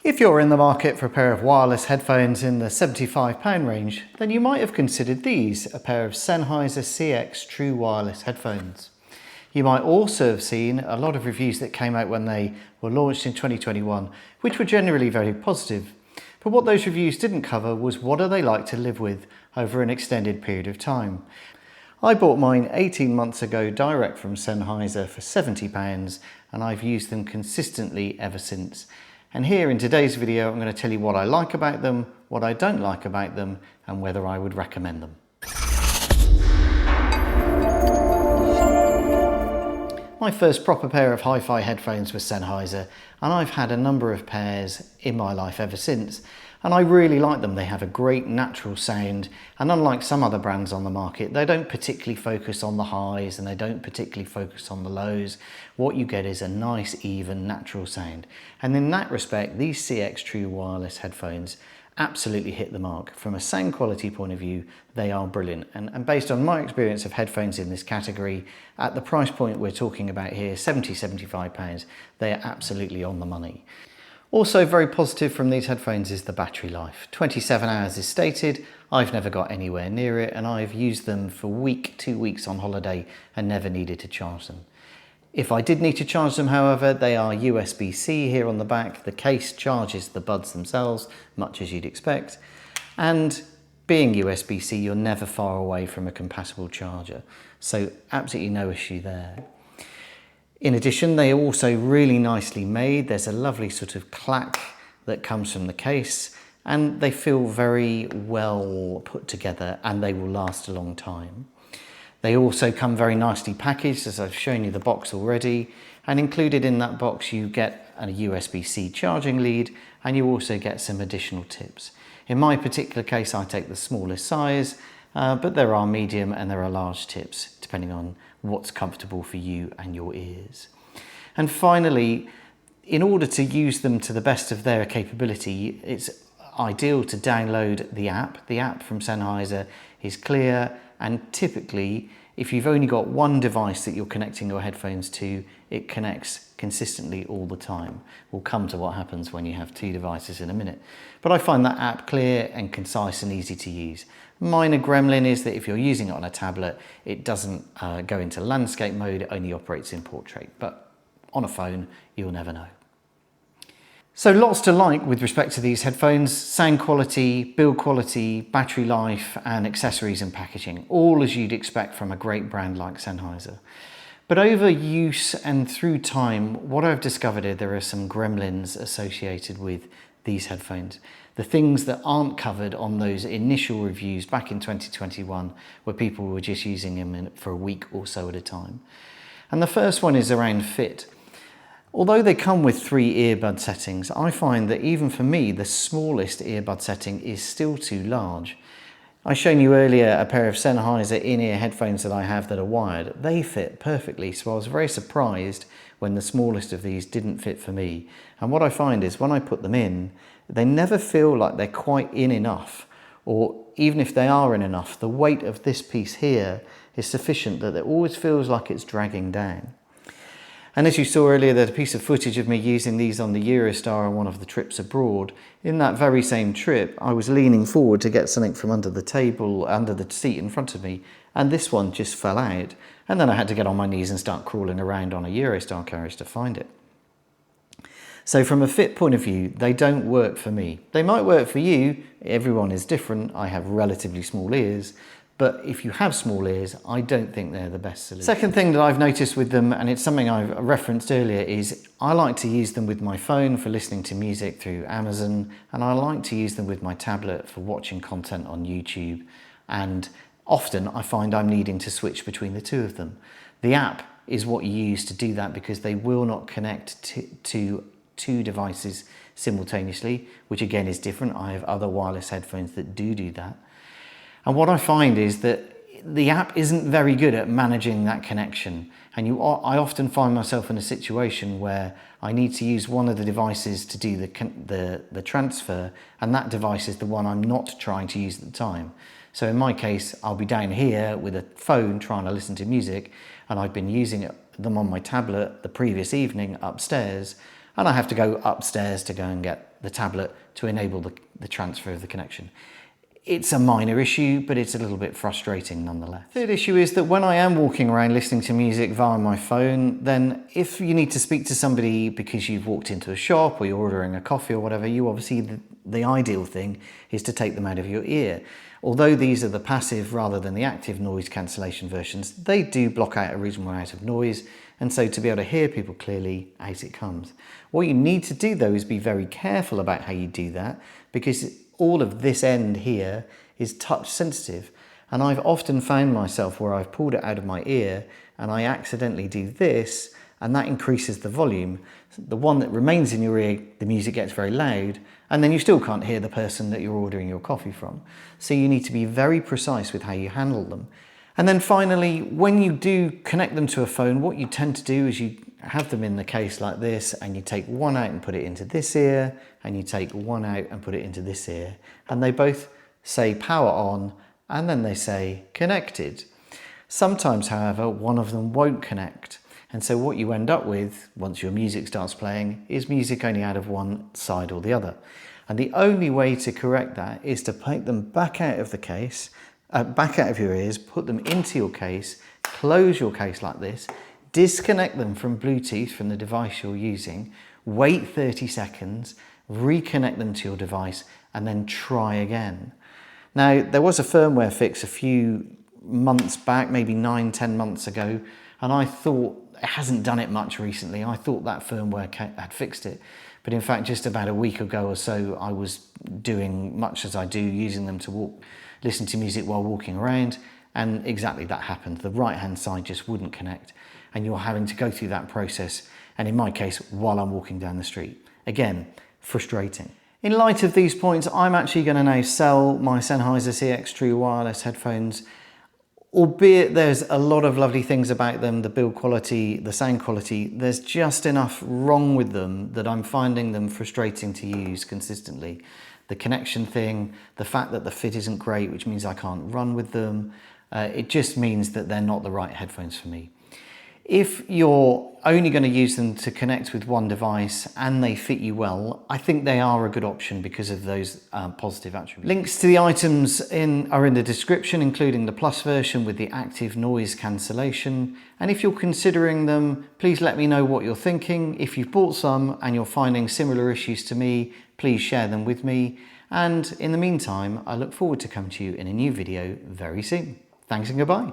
If you're in the market for a pair of wireless headphones in the £75 range, then you might have considered these, a pair of Sennheiser CX True Wireless headphones. You might also have seen a lot of reviews that came out when they were launched in 2021, which were generally very positive. But what those reviews didn't cover was what are they like to live with over an extended period of time. I bought mine 18 months ago direct from Sennheiser for £70 and I've used them consistently ever since. And here in today's video, I'm going to tell you what I like about them, what I don't like about them, and whether I would recommend them. My first proper pair of hi-fi headphones was Sennheiser, and I've had a number of pairs in my life ever since. And I really like them. They have a great natural sound, and unlike some other brands on the market, they don't particularly focus on the highs and they don't particularly focus on the lows. What you get is a nice, even, natural sound. And in that respect, these CX True Wireless headphones absolutely hit the mark. From a sound quality point of view, they are brilliant. And based on my experience of headphones in this category, at the price point we're talking about here, £75, they are absolutely on the money. Also very positive from these headphones is the battery life. 27 hours is stated. I've never got anywhere near it, and I've used them for a week, 2 weeks on holiday and never needed to charge them. If I did need to charge them, however, they are USB-C here on the back. The case charges the buds themselves, much as you'd expect. And being USB-C, you're never far away from a compatible charger. So absolutely no issue there. In addition, they are also really nicely made. There's a lovely sort of clack that comes from the case, and they feel very well put together and they will last a long time. They also come very nicely packaged, as I've shown you the box already, and included in that box you get a USB-C charging lead, and you also get some additional tips. In my particular case, I take the smallest size, but there are medium and there are large tips, depending on what's comfortable for you and your ears. And finally, in order to use them to the best of their capability, it's ideal to download the app. The app from Sennheiser is clear, and typically, if you've only got one device that you're connecting your headphones to, it connects consistently all the time. We'll come to what happens when you have two devices in a minute. But I find that app clear and concise and easy to use. Minor gremlin is that if you're using it on a tablet, it doesn't go into landscape mode, it only operates in portrait. But on a phone, you'll never know. So lots to like with respect to these headphones: sound quality, build quality, battery life, and accessories and packaging, all as you'd expect from a great brand like Sennheiser. But over use and through time, what I've discovered is there are some gremlins associated with these headphones. The things that aren't covered on those initial reviews back in 2021, where people were just using them for a week or so at a time. And the first one is around fit. Although they come with 3 earbud settings, I find that even for me, the smallest earbud setting is still too large. I shown you earlier a pair of Sennheiser in-ear headphones that I have that are wired. They fit perfectly, so I was very surprised when the smallest of these didn't fit for me. And what I find is when I put them in, they never feel like they're quite in enough, or even if they are in enough, the weight of this piece here is sufficient that it always feels like it's dragging down. And as you saw earlier, there's a piece of footage of me using these on the Eurostar on one of the trips abroad. In that very same trip, I was leaning forward to get something from under the table, under the seat in front of me, and this one just fell out. And then I had to get on my knees and start crawling around on a Eurostar carriage to find it. So from a fit point of view, they don't work for me. They might work for you. Everyone is different. I have relatively small ears. But if you have small ears, I don't think they're the best solution. Second thing that I've noticed with them, and it's something I've referenced earlier, is I like to use them with my phone for listening to music through Amazon, and I like to use them with my tablet for watching content on YouTube. And often I find I'm needing to switch between the two of them. The app is what you use to do that because they will not connect to two devices simultaneously, which again is different. I have other wireless headphones that do that. And what I find is that the app isn't very good at managing that connection. And I often find myself in a situation where I need to use one of the devices to do the transfer, and that device is the one I'm not trying to use at the time. So in my case, I'll be down here with a phone trying to listen to music, and I've been using them on my tablet the previous evening upstairs. and I have to go upstairs to go and get the tablet to enable the transfer of the connection. It's a minor issue, but it's a little bit frustrating nonetheless. Third issue is that when I am walking around listening to music via my phone, then if you need to speak to somebody because you've walked into a shop or you're ordering a coffee or whatever, you obviously, the ideal thing is to take them out of your ear. Although these are the passive rather than the active noise cancellation versions, they do block out a reasonable amount of noise, and so to be able to hear people clearly as it comes. What you need to do though is be very careful about how you do that, because all of this end here is touch sensitive, and I've often found myself where I've pulled it out of my ear and I accidentally do this, and that increases the volume. The one that remains in your ear, the music gets very loud, and then you still can't hear the person that you're ordering your coffee from. So you need to be very precise with how you handle them. And then finally, when you do connect them to a phone, what you tend to do is you have them in the case like this, and you take one out and put it into this ear, and you take one out and put it into this ear, and they both say power on, and then they say connected. Sometimes, however, one of them won't connect, and so what you end up with once your music starts playing is music only out of one side or the other. And the only way to correct that is to take them back out of the case, back out of your ears, put them into your case, close your case like this, disconnect them from Bluetooth from the device you're using, wait 30 seconds, reconnect them to your device, and then try again. Now, there was a firmware fix a few months back, maybe 9-10 months ago, and I thought it hasn't done it much recently. I thought that firmware had fixed it. But in fact, just about a week ago or so, I was doing much as I do, using them to listen to music while walking around, and exactly that happened. The right-hand side just wouldn't connect, and you're having to go through that process, and in my case, while I'm walking down the street. Again, frustrating. In light of these points, I'm actually going to now sell my Sennheiser CX True Wireless headphones, albeit there's a lot of lovely things about them, the build quality, the sound quality. There's just enough wrong with them that I'm finding them frustrating to use consistently. The connection thing, the fact that the fit isn't great, which means I can't run with them, it just means that they're not the right headphones for me. If you're only going to use them to connect with one device and they fit you well, I think they are a good option because of those positive attributes. Links to the items are in the description, including the Plus version with the active noise cancellation. And if you're considering them, please let me know what you're thinking. If you've bought some and you're finding similar issues to me, please share them with me. And in the meantime, I look forward to coming to you in a new video very soon. Thanks and goodbye.